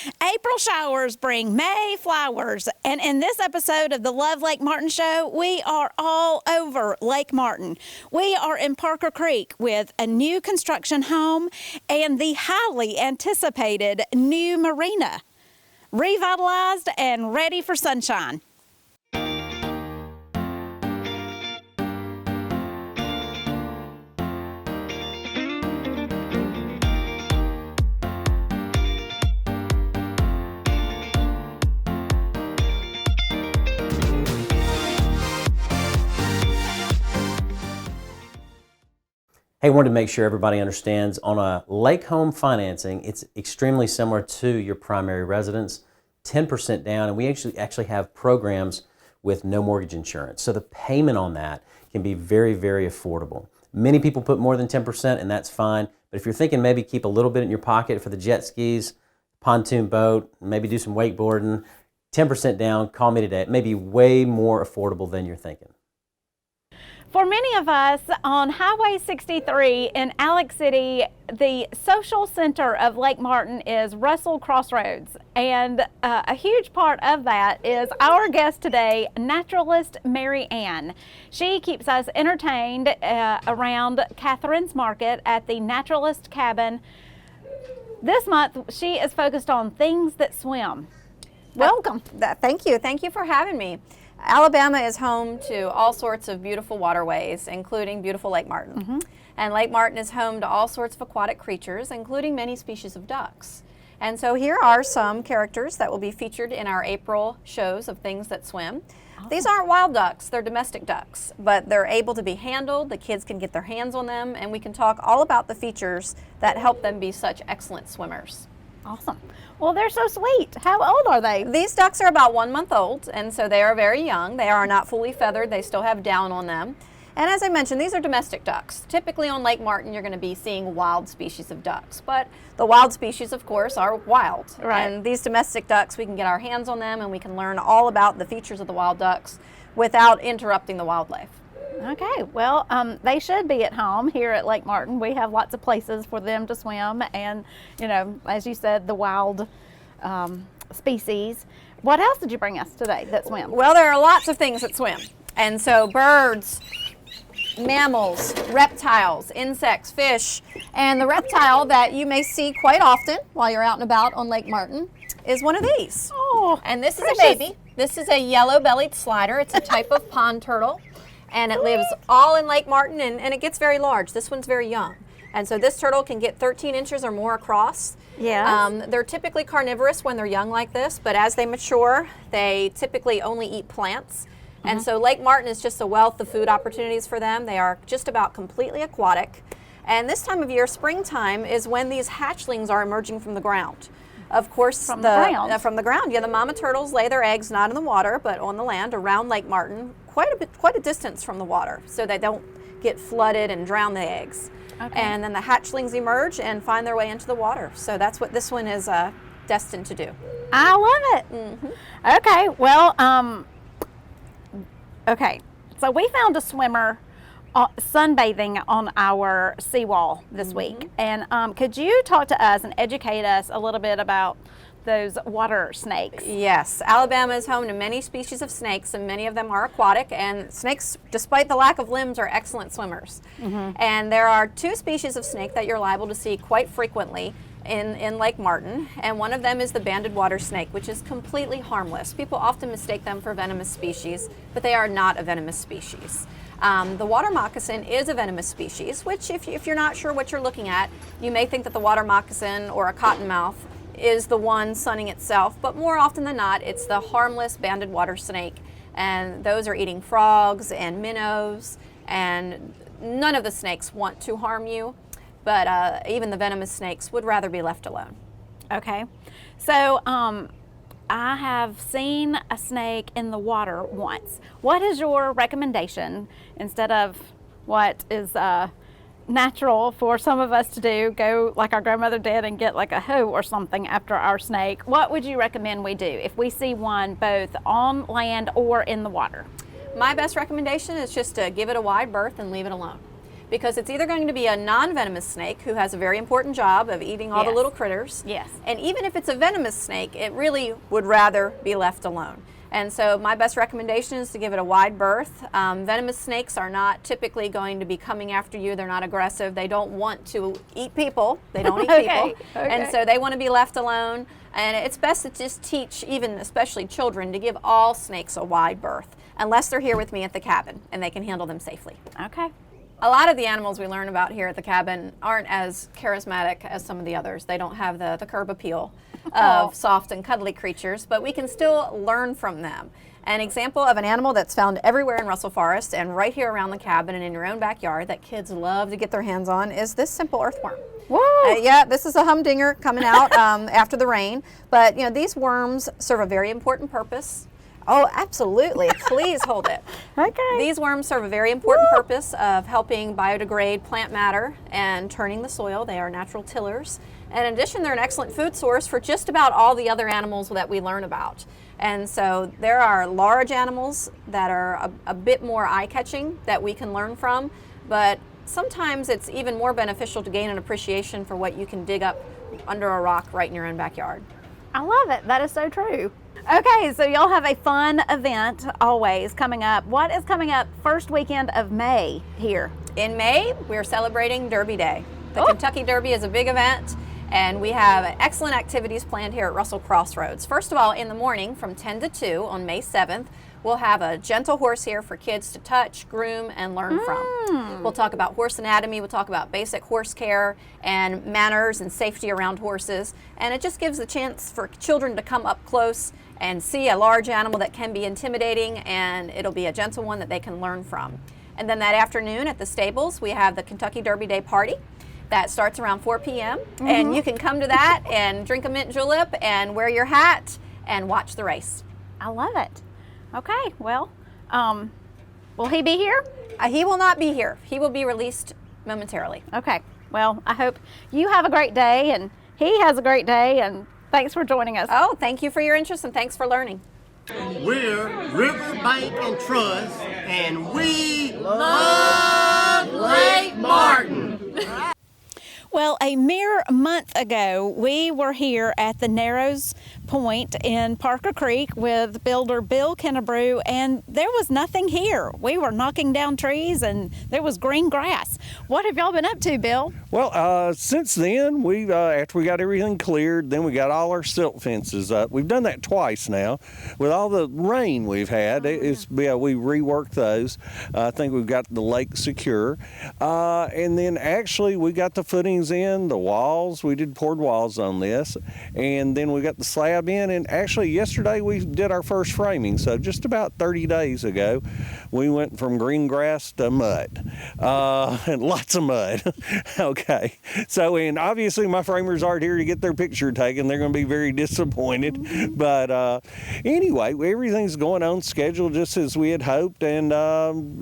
April showers bring May flowers, and in this episode of the Love Lake Martin Show, we are all over Lake Martin. We are in Parker Creek with a new construction home and the highly anticipated new marina, revitalized and ready for sunshine. Hey, wanted to make sure everybody understands on a lake home financing, it's extremely similar to your primary residence, 10% down, and we actually have programs with no mortgage insurance. So the payment on that can be very, very affordable. Many people put more than 10%, and that's fine. But if you're thinking maybe keep a little bit in your pocket for the jet skis, pontoon boat, maybe do some wakeboarding, 10% down, call me today. It may be way more affordable than you're thinking. For many of us on Highway 63 in Alex City, the social center of Lake Martin is Russell Crossroads. And a huge part of that is our guest today, naturalist Mary Ann. She keeps us entertained around Catherine's Market at the Naturalist Cabin. This month, she is focused on things that swim. Welcome. Thank you. Thank you for having me. Alabama is home to all sorts of beautiful waterways, including beautiful Lake Martin. Mm-hmm. And Lake Martin is home to all sorts of aquatic creatures, including many species of ducks. And so here are some characters that will be featured in our April shows of things that swim. Oh. These aren't wild ducks, they're domestic ducks, but they're able to be handled, the kids can get their hands on them, and we can talk all about the features that help them be such excellent swimmers. Awesome. Well, they're so sweet. How old are they? These ducks are about 1 month old, and so they are very young. They are not fully feathered. They still have down on them. And as I mentioned, these are domestic ducks. Typically on Lake Martin, you're going to be seeing wild species of ducks, but the wild species, of course, are wild. Right. And these domestic ducks, we can get our hands on them and we can learn all about the features of the wild ducks without interrupting the wildlife. Okay, well, they should be at home here at Lake Martin. We have lots of places for them to swim and, you know, as you said, the wild species. What else did you bring us today that swim? Well, there are lots of things that swim. And so birds, mammals, reptiles, insects, fish, and the reptile that you may see quite often while you're out and about on Lake Martin is one of these. Oh, and this precious. is a baby. This is a yellow-bellied slider. It's a type of pond turtle. And it lives all in Lake Martin, and it gets very large. This one's very young. And so this turtle can get 13 inches or more across. Yeah. They're typically carnivorous when they're young like this, but as they mature, they typically only eat plants. Mm-hmm. And so Lake Martin is just a wealth of food opportunities for them. They are just about completely aquatic. And this time of year, springtime, is when these hatchlings are emerging from the ground. Of course, from the ground. Yeah, the mama turtles lay their eggs not in the water, but on the land around Lake Martin, quite a distance from the water, so they don't get flooded and drown the eggs. Okay. And then the hatchlings emerge and find their way into the water. So that's what this one is destined to do. I love it. Mm-hmm. Okay, well, okay. So we found a swimmer sunbathing on our seawall this week. And could you talk to us and educate us a little bit about those water snakes? Yes, Alabama is home to many species of snakes, and many of them are aquatic, and snakes, despite the lack of limbs, are excellent swimmers. Mm-hmm. And there are 2 species of snake that you're liable to see quite frequently in Lake Martin, and one of them is the banded water snake, which is completely harmless. People often mistake them for venomous species, but they are not a venomous species. The water moccasin is a venomous species, which if you're not sure what you're looking at, you may think that the water moccasin or a cottonmouth is the one sunning itself, but more often than not, it's the harmless banded water snake, and those are eating frogs and minnows, and none of the snakes want to harm you, but even the venomous snakes would rather be left alone. Okay, so I have seen a snake in the water once. What is your recommendation instead of what is natural for some of us to do, go like our grandmother did and get like a hoe or something after our snake? What would you recommend we do if we see one both on land or in the water? My best recommendation is just to give it a wide berth and leave it alone. because it's either going to be a non-venomous snake who has a very important job of eating all the Yes. little critters. Yes. And even if it's a venomous snake, it really would rather be left alone. And so my best recommendation is to give it a wide berth. Venomous snakes are not typically going to be coming after you. They're not aggressive. They don't want to eat people. They don't eat Okay, people. okay. And so they want to be left alone. And it's best to just teach, even especially children, to give all snakes a wide berth, unless they're here with me at the cabin and they can handle them safely. Okay. A lot of the animals we learn about here at the cabin aren't as charismatic as some of the others. They don't have the curb appeal of soft and cuddly creatures, but we can still learn from them. An example of an animal that's found everywhere in Russell Forest and right here around the cabin and in your own backyard that kids love to get their hands on is this simple earthworm. Whoa! Yeah, this is a humdinger coming out after the rain, but you know, these worms serve a very important purpose. Oh, absolutely. Please hold it. Okay. These worms serve a very important purpose of helping biodegrade plant matter and turning the soil. They are natural tillers. And in addition, they're an excellent food source for just about all the other animals that we learn about. And so there are large animals that are a bit more eye-catching that we can learn from, but sometimes it's even more beneficial to gain an appreciation for what you can dig up under a rock right in your own backyard. I love it. That is so true. Okay, so y'all have a fun event always coming up. What is coming up first weekend of May here? In May, we're celebrating Derby Day. The Oh. Kentucky Derby is a big event, and we have excellent activities planned here at Russell Crossroads. First of all, in the morning from 10 to 2 on May 7th, we'll have a gentle horse here for kids to touch, groom, and learn from. We'll talk about horse anatomy, we'll talk about basic horse care and manners and safety around horses, and it just gives a chance for children to come up close and see a large animal that can be intimidating, and it'll be a gentle one that they can learn from. And then that afternoon at the stables, we have the Kentucky Derby Day party. That starts around 4 p.m. And you can come to that and drink a mint julep and wear your hat and watch the race. I love it. Okay, well, will he be here? He will not be here. He will be released momentarily. Okay, well, I hope you have a great day and he has a great day, and thanks for joining us. Oh, thank you for your interest and thanks for learning. We're Riverbank and Trust, and we love Lake Martin. Well, a mere month ago, we were here at the Narrows Point in Parker Creek with builder Bill Kennebrew, and there was nothing here. We were knocking down trees and there was green grass. What have y'all been up to, Bill? Well, since then, after we got everything cleared, then we got all our silt fences up. We've done that twice now. With all the rain we've had, we reworked those. I think we've got the lake secure. And then actually we got the footings in, the walls. We did poured walls on this. And then we got the slab in. And actually yesterday we did our first framing. So just about 30 days ago, we went from green grass to mud. And lots of mud. Okay. So, and obviously my framers aren't here to get their picture taken. They're going to be very disappointed. But anyway, everything's going on schedule just as we had hoped. And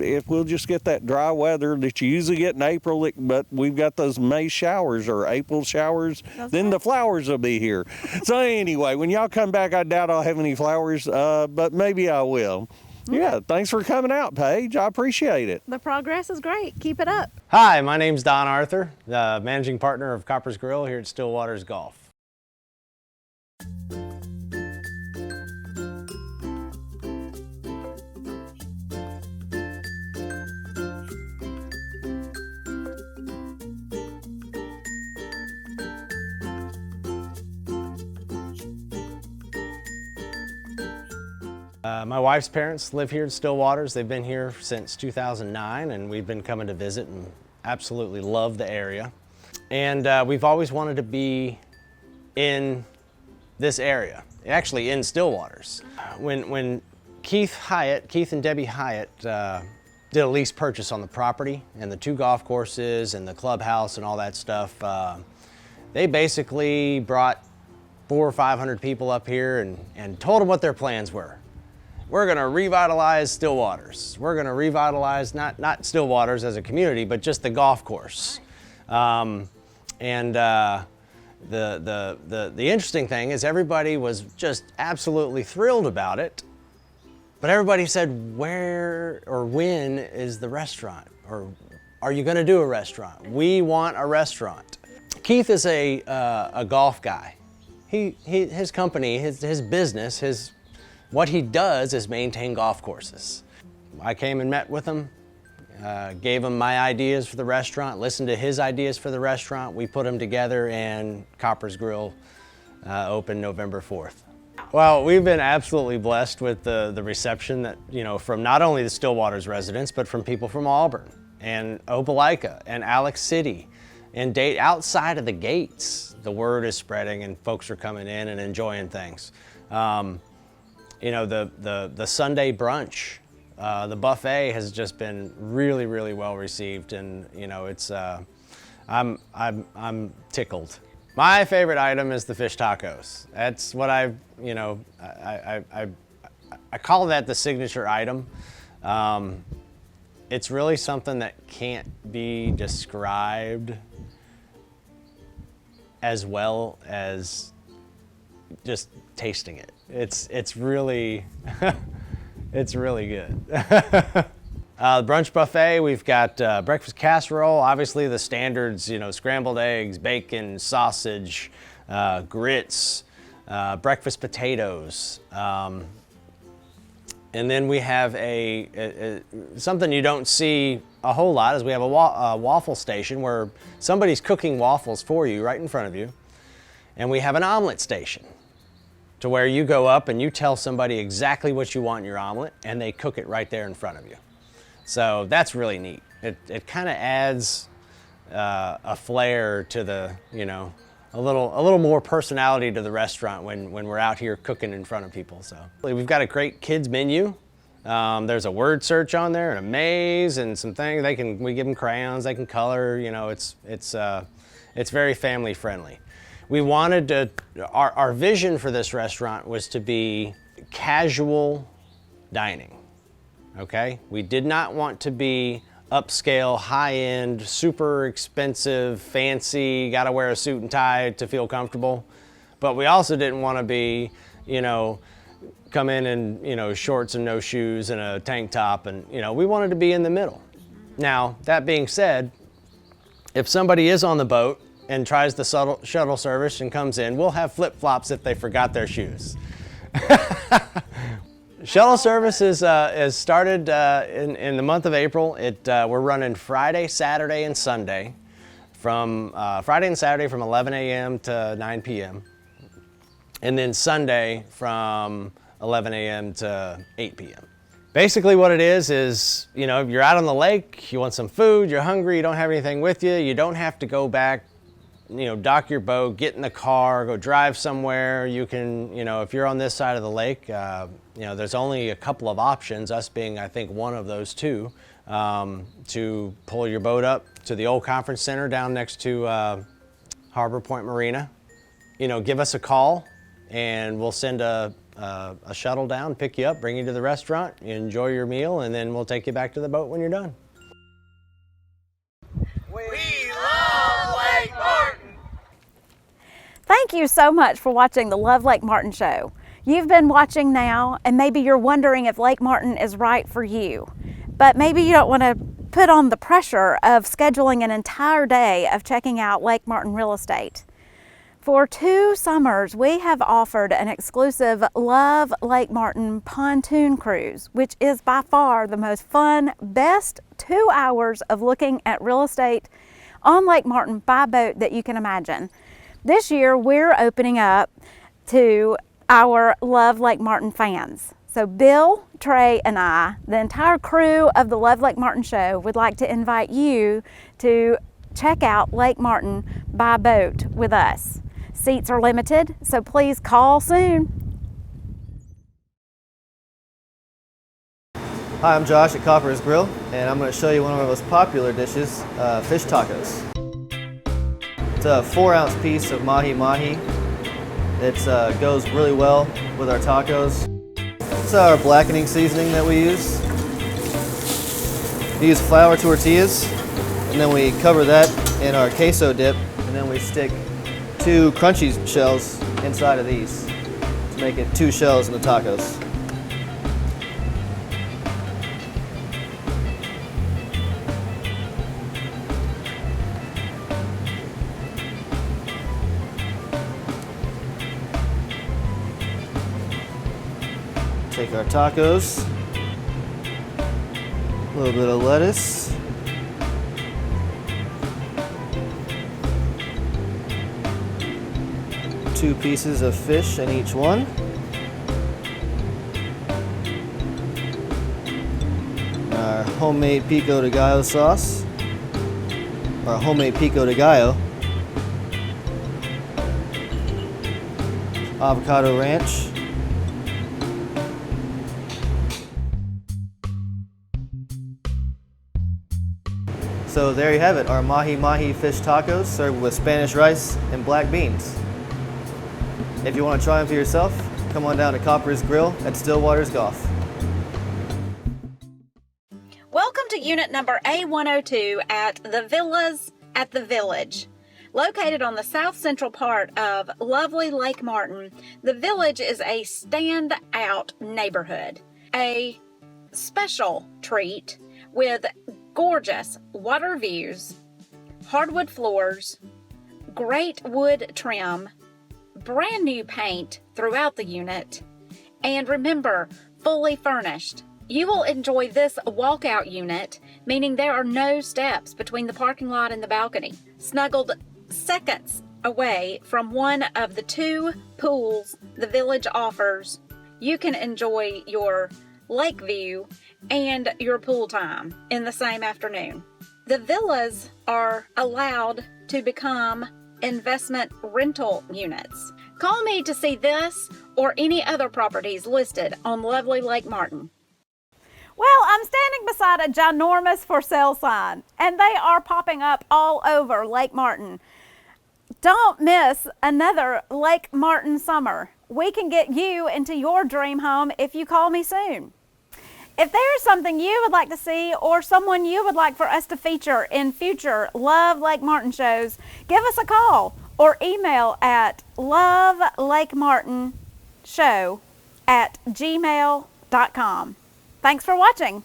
if we'll just get that dry weather that you usually get in April, but we've got those May showers or April showers, then the flowers will be here. So anyway, when y'all come back, I doubt I'll have any flowers, but maybe I will. Yeah, thanks for coming out, Paige. I appreciate it. The progress is great. Keep it up. Hi, my name's Don Arthur, the managing partner of Copper's Grill here at Stillwaters Golf. My wife's parents live here at Stillwaters. They've been here since 2009, and we've been coming to visit and absolutely love the area. And we've always wanted to be in this area, actually in Stillwaters. When Keith and Debbie Hyatt did a lease purchase on the property and the 2 golf courses and the clubhouse and all that stuff, they basically brought 400 or 500 people up here and told them what their plans were. We're gonna revitalize Stillwaters. We're gonna revitalize not Stillwaters as a community, but just the golf course. The interesting thing is everybody was just absolutely thrilled about it, but everybody said, where or when is the restaurant? Or Are you going to do a restaurant? We want a restaurant. Keith is a golf guy. His company, his business, what he does is maintain golf courses. I came and met with him, gave him my ideas for the restaurant, listened to his ideas for the restaurant. We put them together, and Copper's Grill opened November 4th. Well, we've been absolutely blessed with the reception that, from not only the Stillwaters residents, but from people from Auburn and Opelika and Alex City and outside of the gates. The word is spreading and folks are coming in and enjoying things. The Sunday brunch, the buffet has just been really, really well received, and it's I'm tickled. My favorite item is the fish tacos. That's what I call that the signature item. It's really something that can't be described as well as just tasting it. It's really it's really good. The brunch buffet, we've got breakfast casserole, obviously the standards, scrambled eggs, bacon, sausage, grits, breakfast potatoes. And then we have something you don't see a whole lot is we have a waffle station where somebody's cooking waffles for you right in front of you. And we have an omelet station to where you go up and you tell somebody exactly what you want in your omelet and they cook it right there in front of you. So that's really neat. It kind of adds a flair to the, a little more personality to the restaurant when we're out here cooking in front of people. So we've got a great kids menu. There's a word search on there and a maze and some things. We give them crayons, they can color. It's very family friendly. We wanted our vision for this restaurant was to be casual dining. Okay, we did not want to be upscale, high-end, super expensive, fancy, gotta wear a suit and tie to feel comfortable. But we also didn't want to be, come in and, shorts and no shoes and a tank top, and, we wanted to be in the middle. Now, that being said, if somebody is on the boat and tries the shuttle service and comes in, we'll have flip-flops if they forgot their shoes. Shuttle service is started in the month of April. We're running Friday, Saturday, and Sunday from Friday and Saturday from 11 a.m. to 9 p.m. and then Sunday from 11 a.m. to 8 p.m. Basically what it is, you're out on the lake, you want some food, you're hungry, you don't have anything with you, you don't have to go back, dock your boat, get in the car, go drive somewhere. You can, if you're on this side of the lake, there's only a couple of options, us being, I think, one of those two, to pull your boat up to the old conference center down next to Harbor Point Marina. Give us a call and we'll send a shuttle down, pick you up, bring you to the restaurant, you enjoy your meal, and then we'll take you back to the boat when you're done. We love Lake Martin! Thank you so much for watching the Love Lake Martin Show. You've been watching now, and maybe you're wondering if Lake Martin is right for you. But maybe you don't want to put on the pressure of scheduling an entire day of checking out Lake Martin real estate. For 2 summers, we have offered an exclusive Love Lake Martin pontoon cruise, which is by far the most fun, best 2 hours of looking at real estate on Lake Martin by boat that you can imagine. This year, we're opening up to our Love Lake Martin fans. So Bill, Trey, and I, the entire crew of the Love Lake Martin Show, would like to invite you to check out Lake Martin by boat with us. Seats are limited, so please call soon. Hi, I'm Josh at Copper's Grill, and I'm going to show you one of our most popular dishes, fish tacos. It's a 4-ounce piece of mahi-mahi. It goes really well with our tacos. It's our blackening seasoning that we use. We use flour tortillas, and then we cover that in our queso dip, and then we stick 2 crunchy shells inside of these to make it 2 shells in the tacos. Take our tacos, a little bit of lettuce, two pieces of fish in each one, our homemade pico de gallo sauce, our homemade pico de gallo, avocado ranch, so there you have it, our mahi mahi fish tacos served with Spanish rice and black beans. If you want to try them for yourself, come on down to Copper's Grill at Stillwaters Golf. Welcome to unit number A102 at the Villas at the Village. Located on the south central part of lovely Lake Martin, the Village is a standout neighborhood, a special treat with gorgeous water views, hardwood floors, great wood trim, brand new paint throughout the unit, and remember, fully furnished. You will enjoy this walkout unit, meaning there are no steps between the parking lot and the balcony. Snuggled seconds away from one of the 2 pools the Village offers, you can enjoy your lake view and your pool time in the same afternoon. The villas are allowed to become investment rental units. Call me to see this or any other properties listed on lovely Lake Martin. Well, I'm standing beside a ginormous for sale sign, and they are popping up all over Lake Martin. Don't miss another Lake Martin summer. We can get you into your dream home if you call me soon. If there's something you would like to see or someone you would like for us to feature in future Love Lake Martin shows, give us a call or email at lovelakemartinshow@gmail.com. Thanks for watching.